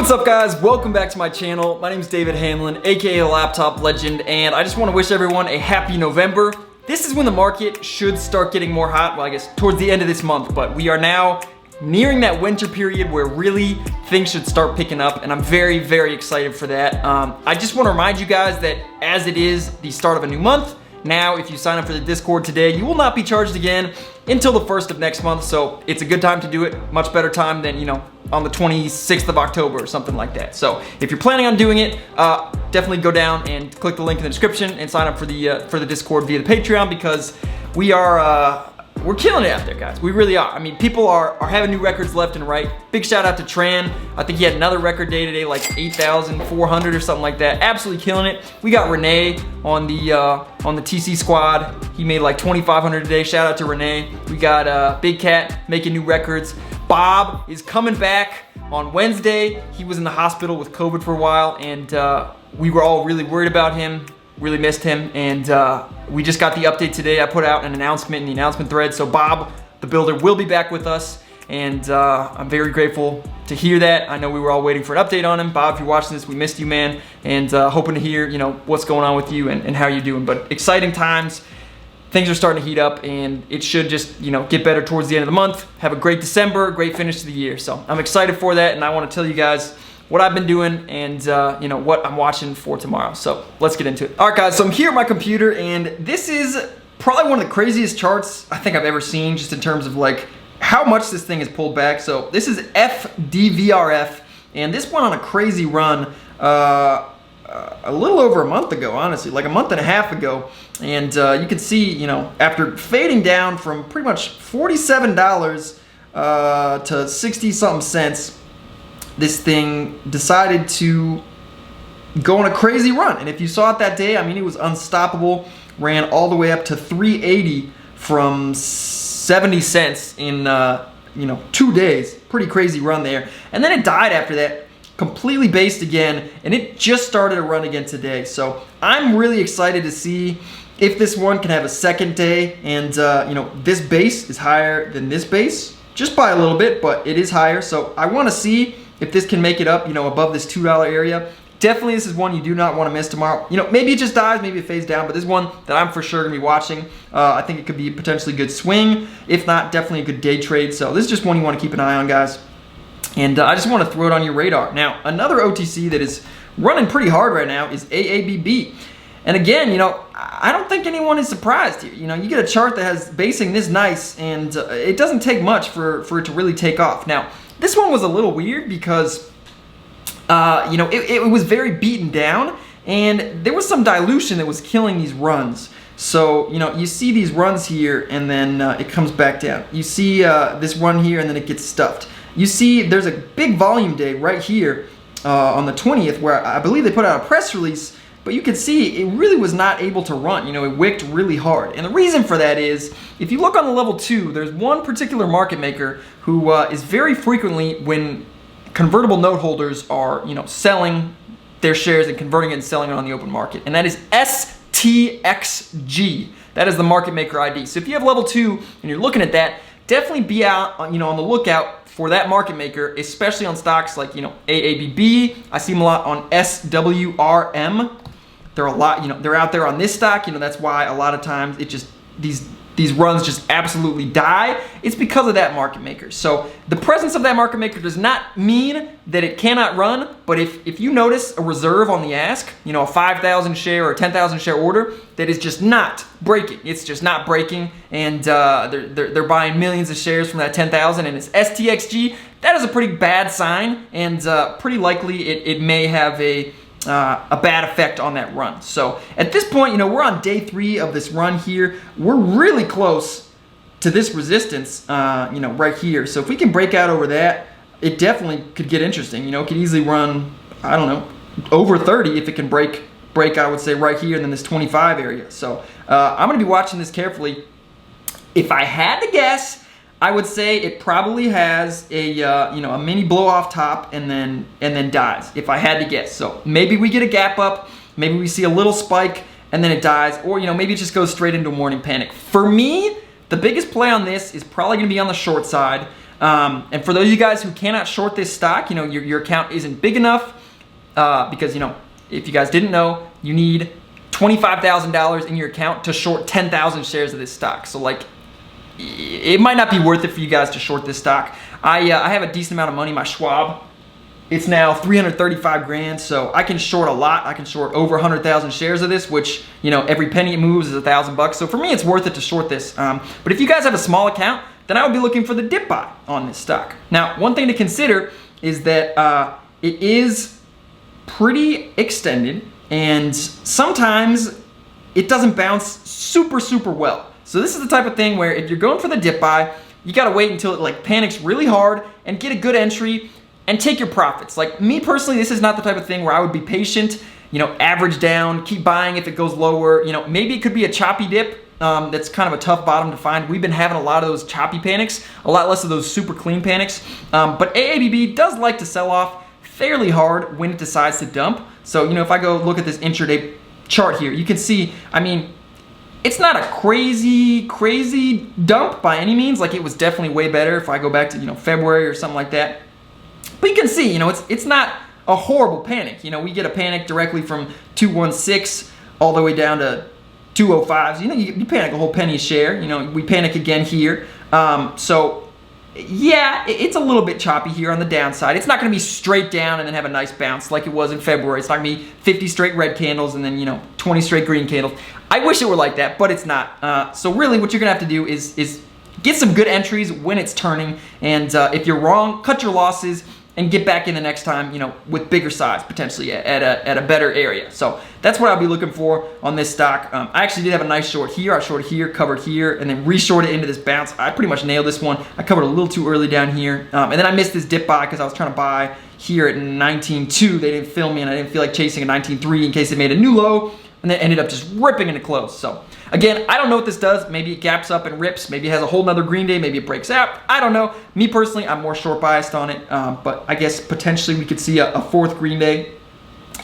What's up, guys? Welcome back to my channel. My name is David Hanlon, aka Laptop Legend, and I just want to wish everyone a happy November. This is when the market should start getting more hot, well, I guess towards the end of this month, but we are now nearing that winter period where really things should start picking up, and I'm very, very excited for that. I just want to remind you guys that as it is the start of a new month, now if you sign up for the Discord today, you will not be charged again until the 1st of next month, so it's a good time to do it. Much better time than, on the 26th of October or something like that. So if you're planning on doing it, definitely go down and click the link in the description and sign up for the Discord via the Patreon, because we're killing it out there, guys. We really are. I mean, people are having new records left and right. Big shout out to Tran. I think he had another record day today, like 8,400 or something like that. Absolutely killing it. We got Renee on the TC squad. He made like 2,500 today. Shout out to Renee. We got Big Cat making new records. Bob is coming back on Wednesday. He was in the hospital with COVID for a while, and we were all really worried about him. Really missed him, and we just got the update today. I put out an announcement in the announcement thread, so Bob, the builder, will be back with us, and I'm very grateful to hear that. I know we were all waiting for an update on him. Bob, if you're watching this, we missed you, man, and hoping to hear, what's going on with you and how you're doing. But exciting times. Things are starting to heat up, and it should just, get better towards the end of the month. Have a great December, great finish to the year. So I'm excited for that, and I want to tell you guys what I've been doing and what I'm watching for tomorrow. So let's get into it. All right, guys, so I'm here at my computer, and this is probably one of the craziest charts I think I've ever seen, just in terms of like how much this thing has pulled back. So this is FDVRF, and this went on a crazy run a little over a month ago, honestly, like a month and a half ago. And you can see, after fading down from pretty much $47 to 60 something cents, this thing decided to go on a crazy run. And if you saw it that day, I mean, it was unstoppable. Ran all the way up to 380 from 70 cents in 2 days. Pretty crazy run there. And then it died after that, completely based again, and it just started a run again today. So I'm really excited to see if this one can have a second day. And this base is higher than this base, just by a little bit, but it is higher. So I want to see if this can make it up, above this $2 area. Definitely, this is one you do not want to miss tomorrow. Maybe it just dies, maybe it fades down, but this is one that I'm for sure going to be watching. I think it could be a potentially good swing. If not, definitely a good day trade. So this is just one you want to keep an eye on, guys. And I just want to throw it on your radar. Now, another OTC that is running pretty hard right now is AABB. And again, I don't think anyone is surprised here. You get a chart that has basing this nice, and it doesn't take much for it to really take off. Now, this one was a little weird because, it was very beaten down, and there was some dilution that was killing these runs. So, you see these runs here, and then it comes back down. You see this run here, and then it gets stuffed. You see there's a big volume day right here on the 20th, where I believe they put out a press release, but you can see it really was not able to run. It wicked really hard. And the reason for that is, if you look on the level 2, there's one particular market maker who is very frequently, when convertible note holders are, selling their shares and converting it and selling it on the open market. And that is STXG. That is the market maker ID. So if you have level 2 and you're looking at that, definitely be out, on the lookout for that market maker, especially on stocks like, AABB. I see them a lot on SWRM. They're a lot, they're out there on this stock. That's why a lot of times it just, these runs just absolutely die. It's because of that market maker. So the presence of that market maker does not mean that it cannot run, but if you notice a reserve on the ask, a 5,000 share or 10,000 share order that is just not breaking, it's just not breaking, and they're buying millions of shares from that 10,000, and it's STXG, that is a pretty bad sign, and pretty likely it may have a bad effect on that run. So at this point, we're on day 3 of this run here. We're really close to this resistance, right here. So if we can break out over that, it definitely could get interesting. It could easily run, I don't know, over 30 if it can break, I would say, right here and then this 25 area. So I'm going to be watching this carefully. If I had to guess, I would say it probably has a a mini blow off top and then dies, if I had to guess. So maybe we get a gap up, maybe we see a little spike and then it dies, or maybe it just goes straight into a morning panic. For me, the biggest play on this is probably going to be on the short side. And for those of you guys who cannot short this stock, your account isn't big enough, because, if you guys didn't know, you need $25,000 in your account to short 10,000 shares of this stock. So like, it might not be worth it for you guys to short this stock. I have a decent amount of money. My Schwab, it's now 335 grand, so I can short a lot. I can short over 100,000 shares of this, which, every penny it moves is $1,000. So for me, it's worth it to short this. But if you guys have a small account, then I would be looking for the dip buy on this stock. Now, one thing to consider is that it is pretty extended, and sometimes it doesn't bounce super, super well. So this is the type of thing where if you're going for the dip buy, you gotta wait until it like panics really hard and get a good entry and take your profits. Like me personally, this is not the type of thing where I would be patient, average down, keep buying if it goes lower. Maybe it could be a choppy dip. That's kind of a tough bottom to find. We've been having a lot of those choppy panics, a lot less of those super clean panics. But AABB does like to sell off fairly hard when it decides to dump. So, if I go look at this intraday chart here, you can see, it's not a crazy dump by any means. Like, it was definitely way better if I go back to, February or something like that. But you can see, it's not a horrible panic. We get a panic directly from 216 all the way down to 205s. You panic a whole penny a share. We panic again here. So yeah, it's a little bit choppy here on the downside. It's not going to be straight down and then have a nice bounce like it was in February. It's not going to be 50 straight red candles and then 20 straight green candles. I wish it were like that, but it's not. So really, what you're going to have to do is get some good entries when it's turning, and if you're wrong, cut your losses and get back in the next time, with bigger size, potentially at a better area. So that's what I'll be looking for on this stock. I actually did have a nice short here. I shorted here, covered here, and then re-shorted into this bounce. I pretty much nailed this one. I covered a little too early down here. And then I missed this dip buy because I was trying to buy here at 19.2. They didn't fill me, and I didn't feel like chasing a 19.3 in case it made a new low, and then ended up just ripping into close. So again, I don't know what this does. Maybe it gaps up and rips. Maybe it has a whole nother green day. Maybe it breaks out. I don't know. Me personally, I'm more short biased on it. But I guess potentially we could see a fourth green day.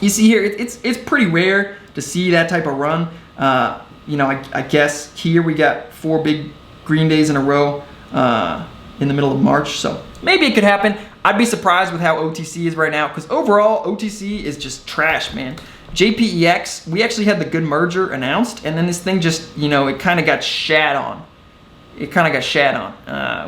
You see here, it's pretty rare to see that type of run. I guess here we got 4 big green days in a row in the middle of March. So maybe it could happen. I'd be surprised with how OTC is right now, because overall OTC is just trash, man. JPEX, we actually had the good merger announced, and then this thing just, it kind of got shat on.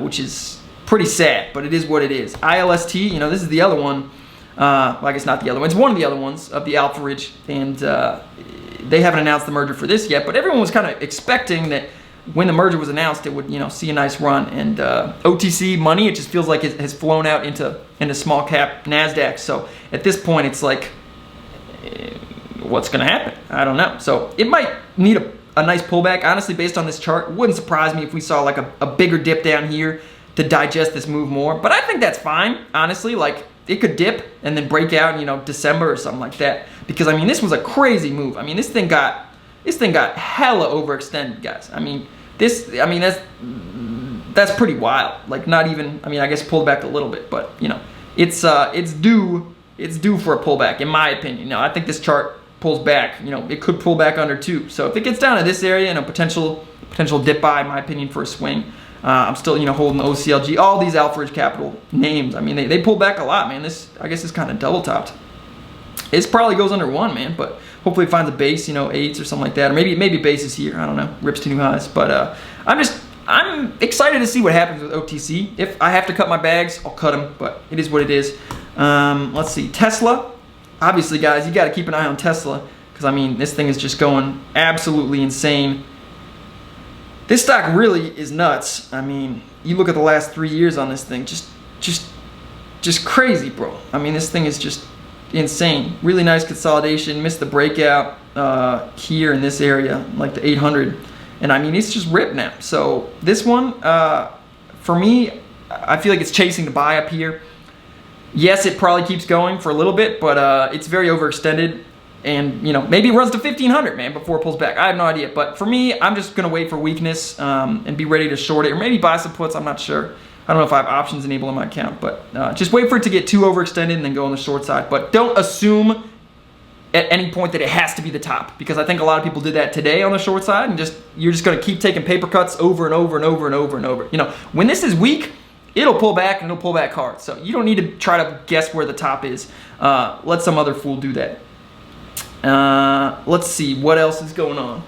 Which is pretty sad, but it is what it is. ILST, this is the other one. Well, I guess not the other one. It's one of the other ones of the Alpha Ridge, and they haven't announced the merger for this yet, but everyone was kind of expecting that when the merger was announced, it would, see a nice run. And OTC money, it just feels like it has flown out into small cap NASDAQ. So at this point, it's like, what's going to happen? I don't know. So it might need a nice pullback. Honestly, based on this chart, it wouldn't surprise me if we saw like a bigger dip down here to digest this move more. But I think that's fine, honestly. Like, it could dip and then break out in, December or something like that. Because, this was a crazy move. This thing got hella overextended, guys. That's pretty wild. Like, not even, I guess pulled back a little bit, but, it's due for a pullback, in my opinion. Now, I think this chart pulls back, it could pull back under 2. So if it gets down to this area, potential dip buy, in my opinion, for a swing. I'm still, holding the OCLG, all these Alpha Ridge Capital names. They pull back a lot, man. I guess it's kind of double topped. It probably goes under 1, man, but hopefully it finds a base, 8s or something like that. Or maybe base is here, I don't know, rips to new highs. But I'm excited to see what happens with OTC. If I have to cut my bags, I'll cut them, but it is what it is. Let's see, Tesla. Obviously, guys, you got to keep an eye on Tesla, because this thing is just going absolutely insane. This stock really is nuts. You look at the last 3 years on this thing, just crazy, bro. This thing is just insane. Really nice consolidation. Missed the breakout here in this area, like the 800, and it's just ripped now. So this one, for me, I feel like it's chasing the buy up here. Yes, it probably keeps going for a little bit, but it's very overextended. And, maybe it runs to 1,500, man, before it pulls back. I have no idea. But for me, I'm just going to wait for weakness and be ready to short it. Or maybe buy some puts. I'm not sure. I don't know if I have options enabled on my account. But just wait for it to get too overextended and then go on the short side. But don't assume at any point that it has to be the top. Because I think a lot of people did that today on the short side. And you're just going to keep taking paper cuts over and over and over and over and over. When this is weak, it'll pull back and it'll pull back hard. So you don't need to try to guess where the top is. Let some other fool do that. Let's see what else is going on.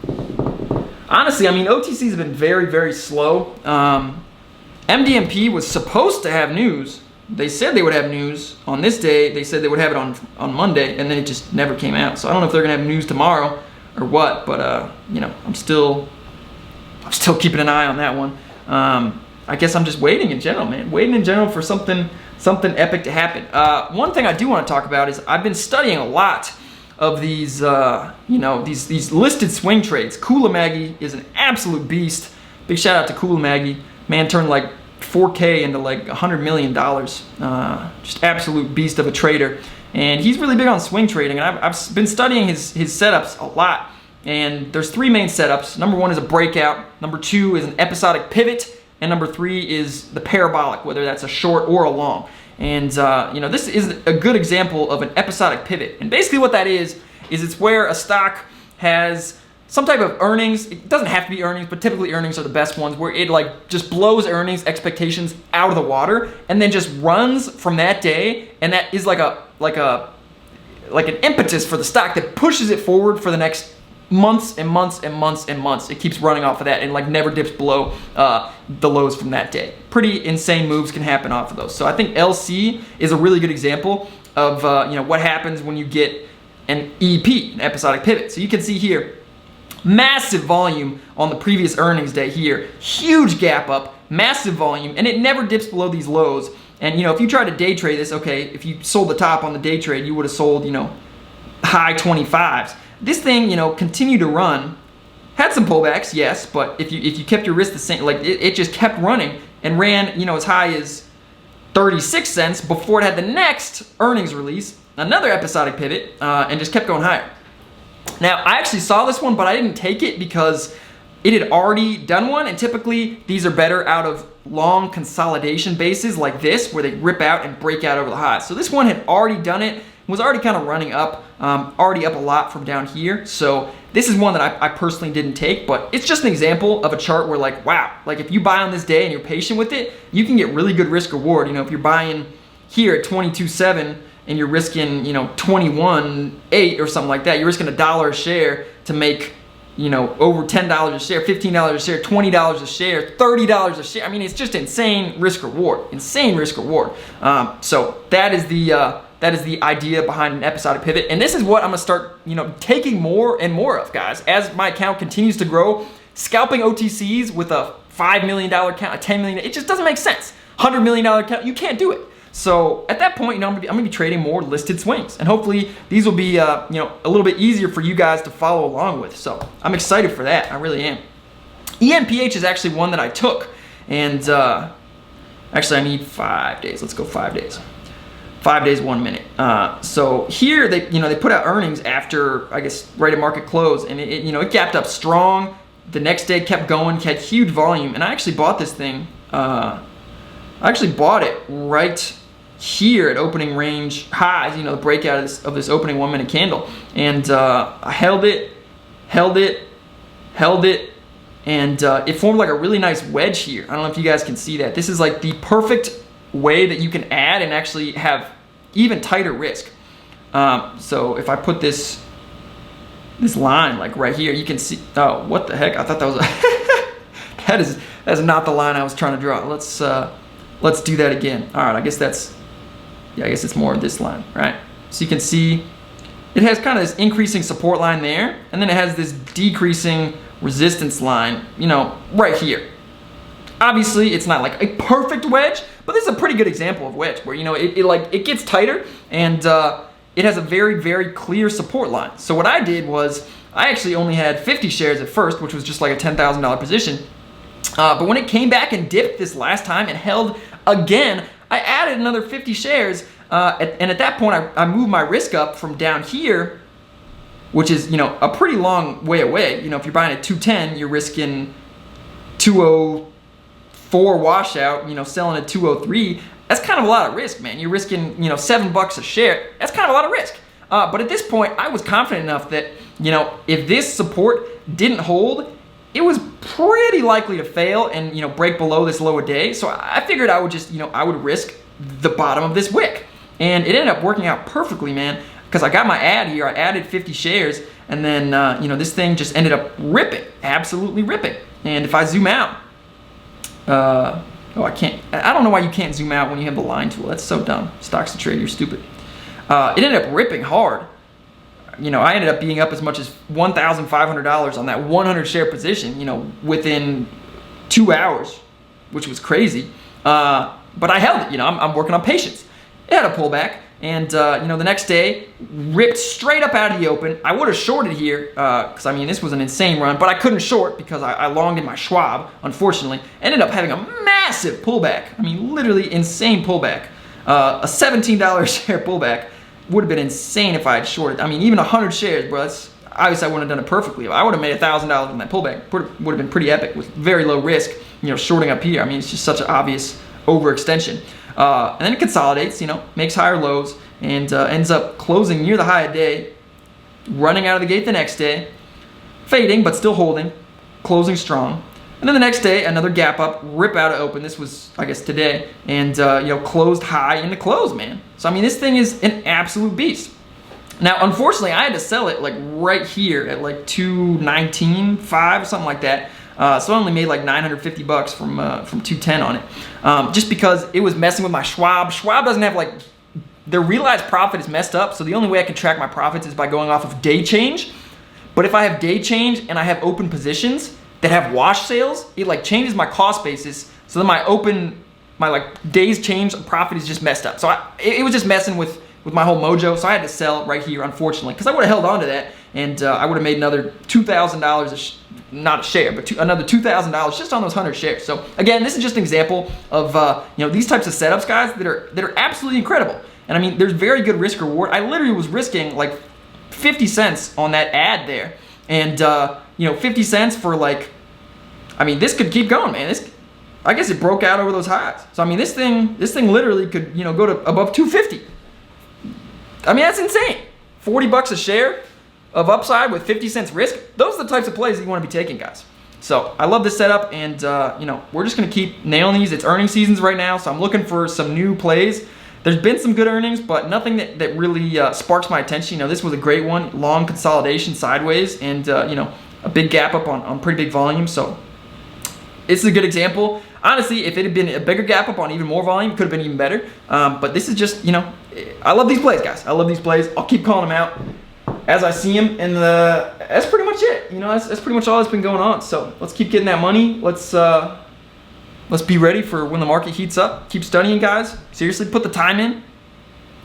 Honestly, I mean, OTCs have been very, very slow. MDMP was supposed to have news. They said they would have news on this day. They said they would have it on Monday, and then it just never came out. So I don't know if they're gonna have news tomorrow or what, but you know, I'm still keeping an eye on that one. I guess I'm just waiting in general, man. Waiting in general for something epic to happen. One thing I do want to talk about is I've been studying a lot of these, you know, these listed swing trades. Kulamagi is an absolute beast. Big shout out to Kulamagi. Man turned like 4K into like $100 million. Just absolute beast of a trader. And he's really big on swing trading. And I've been studying his setups a lot. And there's three main setups. Number one is a breakout. Number two is an episodic pivot. And number three is the parabolic, whether that's a short or a long. And you know, this is a good example of an episodic pivot. And basically what that is it's where a stock has some type of earnings. It doesn't have to be earnings, but typically earnings are the best ones, where it like just blows earnings expectations out of the water and then just runs from that day. And that is like an impetus for the stock that pushes it forward for the next months and months and months and months. It keeps running off of that and like never dips below the lows from that day. Pretty insane moves can happen off of those. So I think LC is a really good example of you know, what happens when you get an EP, an episodic pivot. So you can see here, massive volume on the previous earnings day here, huge gap up, massive volume, and it never dips below these lows. And you know, if you try to day trade this, okay, if you sold the top on the day trade, you would have sold, you know, high 25s. This thing, you know, continued to run, had some pullbacks, yes, but if you kept your risk the same, like it just kept running and ran, you know, as high as 36 cents before it had the next earnings release, another episodic pivot, and just kept going higher. Now, I actually saw this one, but I didn't take it because it had already done one, and typically these are better out of long consolidation bases like this, where they rip out and break out over the highs. So this one had already done it, was already kind of running up, already up a lot from down here. So this is one that I personally didn't take, but it's just an example of a chart where like, wow, like if you buy on this day and you're patient with it, you can get really good risk reward. You know, if you're buying here at 22.7 and you're risking, you know, 21.8 or something like that, you're risking $1 a share to make, you know, over $10 a share, $15 a share, $20 a share, $30 a share. I mean, it's just insane risk reward, insane risk reward. So that is the idea behind an episodic pivot. And this is what I'm gonna start, you know, taking more and more of, guys. As my account continues to grow, scalping OTCs with a $5 million account, a $10 million, it just doesn't make sense. $100 million account, you can't do it. So at that point, you know, I'm gonna be trading more listed swings. And hopefully these will be, you know, a little bit easier for you guys to follow along with. So I'm excited for that, I really am. EMPH is actually one that I took. And actually I need 5 days, let's go 5 days. 5 days, 1 minute. So here they put out earnings after, I guess, right at market close, and it it gapped up strong. The next day kept going, had huge volume, and I actually bought this thing. I actually bought it right here at opening range highs. You know, the breakout of this opening 1 minute candle, and I held it, and it formed like a really nice wedge here. I don't know if you guys can see that. This is like the perfect way that you can add and actually have even tighter risk. So if I put this line like right here, you can see, oh, what the heck? I thought that was that is not the line I was trying to draw. Let's do that again. All right, I guess it's more of this line, right? So you can see it has kind of this increasing support line there, and then it has this decreasing resistance line, you know, right here. Obviously, it's not like a perfect wedge, but this is a pretty good example of wedge where, you know, it gets tighter and it has a very, very clear support line. So what I did was I actually only had 50 shares at first, which was just like a $10,000 position. But when it came back and dipped this last time and held again, I added another 50 shares. And at that point, I moved my risk up from down here, which is, you know, a pretty long way away. You know, if you're buying at 210, you're risking 204 washout, you know, selling at 203. That's kind of a lot of risk, man. You're risking, you know, $7 a share. That's kind of a lot of risk. But at this point, I was confident enough that, you know, if this support didn't hold, it was pretty likely to fail and, you know, break below this low a day. So I figured I would just, you know, I would risk the bottom of this wick. And it ended up working out perfectly, man, because I got my ad here. I added 50 shares, and then, you know, this thing just ended up ripping, absolutely ripping. And if I zoom out, oh, I can't, I don't know why you can't zoom out when you have the line tool. That's so dumb. Stocks to trade, you're stupid. It ended up ripping hard. You know, I ended up being up as much as $1,500 on that 100 share position, you know, within 2 hours, which was crazy. But I held it, you know, I'm working on patience. It had a pullback, and, you know, the next day, ripped straight up out of the open. I would have shorted here, because, I mean, this was an insane run, but I couldn't short because I longed in my Schwab, unfortunately. Ended up having a massive pullback. I mean, literally insane pullback. A $17 share pullback. Would have been insane if I had shorted. I mean, even 100 shares, bro, that's, obviously I wouldn't have done it perfectly. I would have made $1,000 in that pullback. Would have been pretty epic with very low risk, you know, shorting up here. I mean, it's just such an obvious overextension. And then it consolidates, you know, makes higher lows, and ends up closing near the high of day, running out of the gate the next day, fading, but still holding, closing strong. And then the next day, another gap up, rip out of open. This was, I guess, today. And, you know, closed high in the close, man. So, I mean, this thing is an absolute beast. Now, unfortunately, I had to sell it, like, right here at, like, 219.5, something like that. So I only made, like, 950 bucks from 210 on it. Just because it was messing with my Schwab. Schwab doesn't have, like, their realized profit is messed up. So the only way I can track my profits is by going off of day change. But if I have day change and I have open positions that have wash sales, it like changes my cost basis. So then my like days change profit is just messed up. So it was just messing with my whole mojo. So I had to sell right here, unfortunately, because I would have held on to that, and I would have made another $2,000, not a share, but another $2,000 just on those 100 shares. So again, this is just an example of you know, these types of setups, guys, that are absolutely incredible. And I mean, there's very good risk reward. I literally was risking like 50 cents on that ad there. And, you know, 50 cents for like, I mean, this could keep going, man. I guess it broke out over those highs. So, I mean, this thing literally could, you know, go to above 250. I mean, that's insane. 40 bucks a share of upside with 50 cents risk. Those are the types of plays that you want to be taking, guys. So, I love this setup, and, you know, we're just going to keep nailing these. It's earnings seasons right now, so I'm looking for some new plays. There's been some good earnings, but nothing that really sparks my attention. You know, this was a great one, long consolidation sideways, and you know, a big gap up on pretty big volume. So it's a good example. Honestly, if it had been a bigger gap up on even more volume, it could have been even better. But this is just, you know, I love these plays, guys. I love these plays. I'll keep calling them out as I see them, and that's pretty much it. You know, that's pretty much all that's been going on. So let's keep getting that money. Let's be ready for when the market heats up. Keep studying, guys. Seriously, put the time in.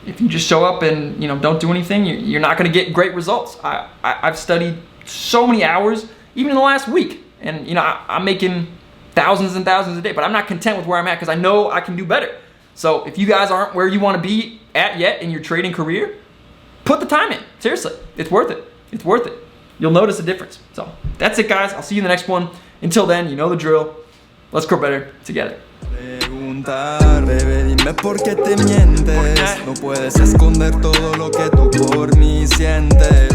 If you just show up and, you know, don't do anything, you're not going to get great results. I've studied so many hours, even in the last week, and, you know, I'm making thousands and thousands a day. But I'm not content with where I'm at because I know I can do better. So if you guys aren't where you want to be at yet in your trading career, put the time in. Seriously, it's worth it. It's worth it. You'll notice a difference. So that's it, guys. I'll see you in the next one. Until then, you know the drill. Let's grow better together. Preguntar, bebé, dime por qué te mientes. No puedes esconder todo lo que tú por mí sientes.